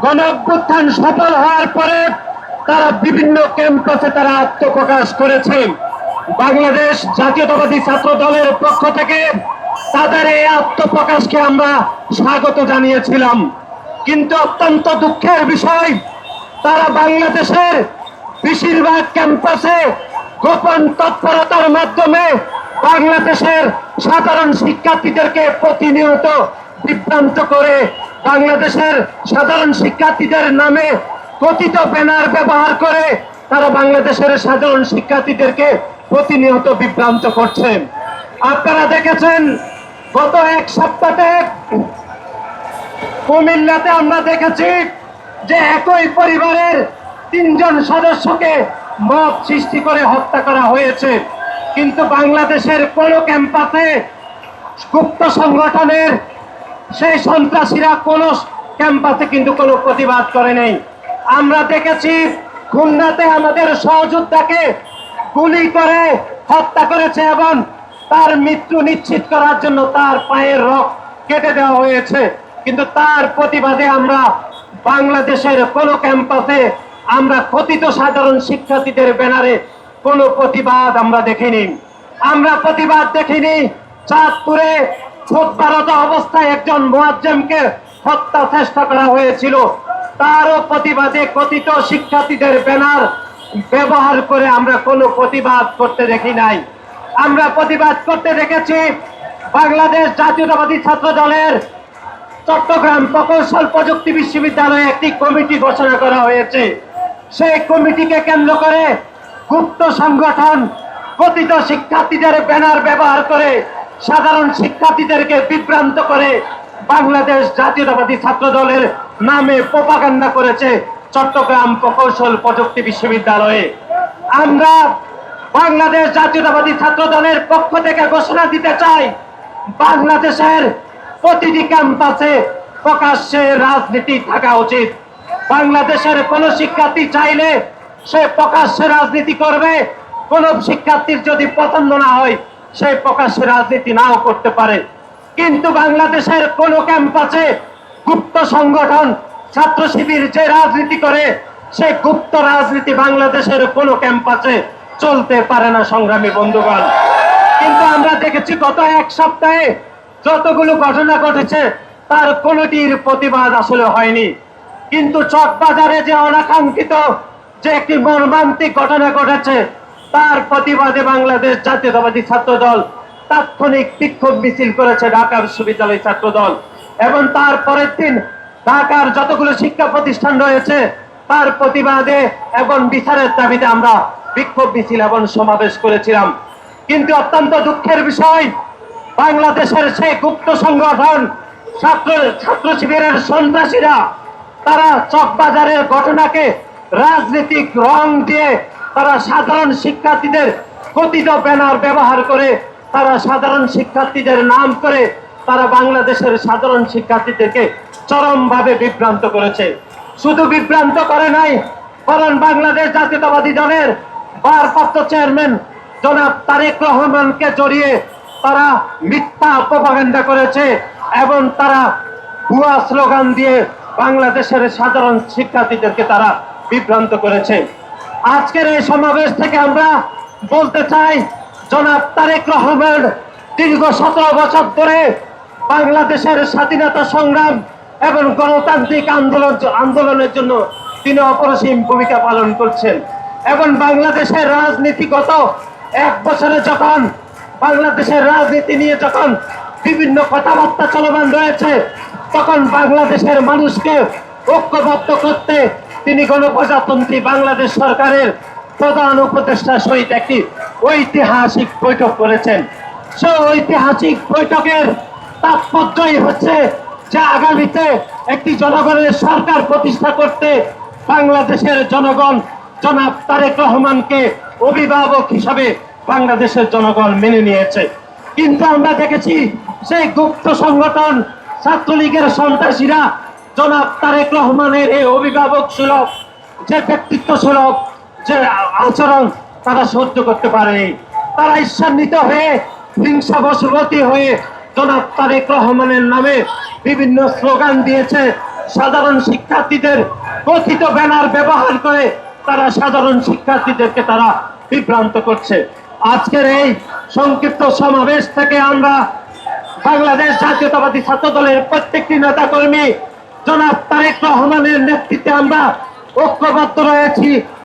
গণ অভ্যুত্থান সফল হওয়ার পরে তারা বিভিন্ন ক্যাম্পাসে তারা আত্মপ্রকাশ করেছে। বাংলাদেশ জাতীয়তাবাদী ছাত্র দলের পক্ষ থেকে তাদের এই আত্মপ্রকাশকে আমরা স্বাগত জানিয়েছিলাম, কিন্তু অত্যন্ত দুঃখের বিষয় তারা বাংলাদেশের বেশিরভাগ ক্যাম্পাসে গোপন তৎপরতার মাধ্যমে বাংলাদেশের সাধারণ শিক্ষার্থীদেরকে প্রতিনিয়ত বিভ্রান্ত করে বাংলাদেশের সাধারণ শিক্ষার্থীদের নামে কথিত ব্যানার ব্যবহার করে তারা বাংলাদেশের সাধারণ শিক্ষার্থীদেরকে প্রতিনিয়ত বিভ্রান্ত করছে। আপনারা দেখেছেন গত এক সপ্তাহে কুমিল্লাতে আমরা দেখেছি যে একই পরিবারের 3 জন সদস্যকে মব সৃষ্টি করে হত্যা করা হয়েছে, কিন্তু বাংলাদেশের কোন ক্যাম্পাসে গুপ্ত সংগঠনের সেই সন্ত্রাসীরা কোন ক্যাম্পাসে কিন্তু কোনো প্রতিবাদ করে নাই। আমরা দেখেছি খুলনাতে আমাদের সহযোদ্ধাকে গুলি করে হত্যা করেছে এবং তার মৃত্যু নিশ্চিত করার জন্য তার পায়ের রক কেটে দেওয়া হয়েছে, কিন্তু তার প্রতিবাদে আমরা বাংলাদেশের কোন ক্যাম্পাসে আমরা কথিত সাধারণ শিক্ষার্থীদের ব্যানারে কোনো প্রতিবাদ আমরা দেখিনি। আমরা প্রতিবাদ দেখিনি চাঁদপুরে খুতবারত অবস্থায় একজন মুয়াজ্জিমকে হত্যা চেষ্টা করা হয়েছিল, তারও প্রতিবাদে কথিত শিক্ষার্থীদের ব্যানার ব্যবহার করে আমরা কোনো প্রতিবাদ করতে দেখি নাই। আমরা প্রতিবাদ করতে দেখেছি বাংলাদেশ জাতীয়তাবাদী ছাত্র দলের চট্টগ্রাম প্রকৌশল প্রযুক্তি বিশ্ববিদ্যালয়ে একটি কমিটি ঘোষণা করা হয়েছে। সেই কমিটিকে কেন্দ্র করে গুপ্ত সংগঠন কথিত শিক্ষার্থীদের ব্যানার ব্যবহার করে সাধারণ শিক্ষার্থীদেরকে বিভ্রান্ত করে বাংলাদেশ জাতীয়তাবাদী ছাত্র দলের নামে প্রোপাগান্ডা করেছে চট্টগ্রাম প্রকৌশল প্রযুক্তি বিশ্ববিদ্যালয়ে। আমরা বাংলাদেশ জাতীয়তাবাদী ছাত্র দলের পক্ষ থেকে ঘোষণা দিতে চাই, বাংলাদেশের প্রতিটি ক্যাম্পাসে প্রকাশ্যে রাজনীতি থাকা উচিত। বাংলাদেশের কোন শিক্ষার্থী চাইলে সে প্রকাশ্যে রাজনীতি করবে, কোন শিক্ষার্থীর যদি পছন্দ না হয় সে প্রকাশ্যে রাজনীতি নাও করতে পারে, কিন্তু বাংলাদেশের কোন ক্যাম্পাসে গুপ্ত সংগঠন ছাত্র শিবির যে রাজনীতি করে সে গুপ্ত রাজনীতি বাংলাদেশের কোন ক্যাম্পাসে চলতে পারে না সংগ্রামী বন্ধুগণ। কিন্তু আমরা দেখেছি গত এক সপ্তাহে যতগুলো ঘটনা ঘটেছে তার কোনটির প্রতিবাদ আসলে হয়নি, কিন্তু চকবাজারে যে অনাকাঙ্ক্ষিত যে একটি মর্মান্তিক ঘটনা ঘটেছে তার প্রতিবাদে বাংলাদেশ জাতীয়তাবাদী ছাত্র দল তাৎক্ষণিক বিক্ষোভ মিছিল করেছে ঢাকা বিশ্ববিদ্যালয় ছাত্র দল, এবং তার পরের দিন ঢাকার যতগুলো শিক্ষা প্রতিষ্ঠান রয়েছে তার প্রতিবাদে এবং বিচারের দাবিতে আমরা বিক্ষোভ মিছিল এবং সমাবেশ করেছিলাম। কিন্তু অত্যন্ত দুঃখের বিষয় বাংলাদেশের সেই গুপ্ত সংগঠন ছাত্র শিবিরের সন্ত্রাসীরা তারা চকবাজারের ঘটনাকে রাজনৈতিক রং দিয়ে তারা সাধারণ শিক্ষার্থীদের কথিত ব্যানার ব্যবহার করে তারা সাধারণ শিক্ষার্থীদের নাম করে তারা বাংলাদেশের সাধারণ শিক্ষার্থীদেরকে চরমভাবে বিভ্রান্ত করেছে। শুধু বিভ্রান্ত করে নাই, বরং বাংলাদেশ জাতীয়তাবাদী দলের ভারপ্রাপ্ত চেয়ারম্যান জনাব তারেক রহমানকে জড়িয়ে তারা মিথ্যা প্রপাগান্ডা করেছে এবং তারা ভুয়া স্লোগান দিয়ে বাংলাদেশের সাধারণ শিক্ষার্থীদেরকে তারা বিভ্রান্ত করেছে। আজকের এই সমাবেশ থেকে আমরা বলতে চাই, জনাব তারেক রহমান দীর্ঘ 17 বছর ধরে বাংলাদেশের স্বাধীনতা সংগ্রাম এবং গণতান্ত্রিক আন্দোলনের জন্য তিনি অপরিসীম ভূমিকা পালন করছেন, এবং বাংলাদেশের রাজনীতিগত 1 বছরে যখন বাংলাদেশের রাজনীতি নিয়ে যখন বিভিন্ন কথাবার্তা চলমান রয়েছে তখন বাংলাদেশের মানুষকে ঐক্যবদ্ধ করতে তিনি গণপ্রজাতন্ত্রী বাংলাদেশ সরকারের প্রধান উপদেষ্টার সহিত একটি ঐতিহাসিক বৈঠক করেছেন। সেই ঐতিহাসিক বৈঠকের তাৎপর্যই হচ্ছে যে আগামীতে একটি জনগণের সরকার প্রতিষ্ঠা করতে বাংলাদেশের জনগণ জনাব তারেক রহমানকে অভিভাবক হিসাবে বাংলাদেশের জনগণ মেনে নিয়েছে। কিন্তু আমরা দেখেছি সেই গুপ্ত সংগঠন ছাত্রলীগের সন্ত্রাসীরা জনাব তারেক রহমানের এই অভিভাবক সুলভ যে ব্যক্তিত্ব সুলভ যে আচরণ তারা সহ্য করতে পারেনি। তারা ঈর্ষান্বিত হয়ে হিংসাবশবর্তী হয়ে জনাব তারেক রহমানের নামে বিভিন্ন স্লোগান দিয়েছে সাধারণ শিক্ষার্থীদের কথিত ব্যানার ব্যবহার করে তারা সাধারণ শিক্ষার্থীদেরকে তারা বিভ্রান্ত করছে। আজকের এই সংক্ষিপ্ত সমাবেশ থেকে আমরা বাংলাদেশ জাতীয়তাবাদী ছাত্র দলের প্রত্যেকটি নেতা কর্মী জনাব তারেক রহমানের নেতৃত্বে আমরা ঐক্যবদ্ধ রয়েছি।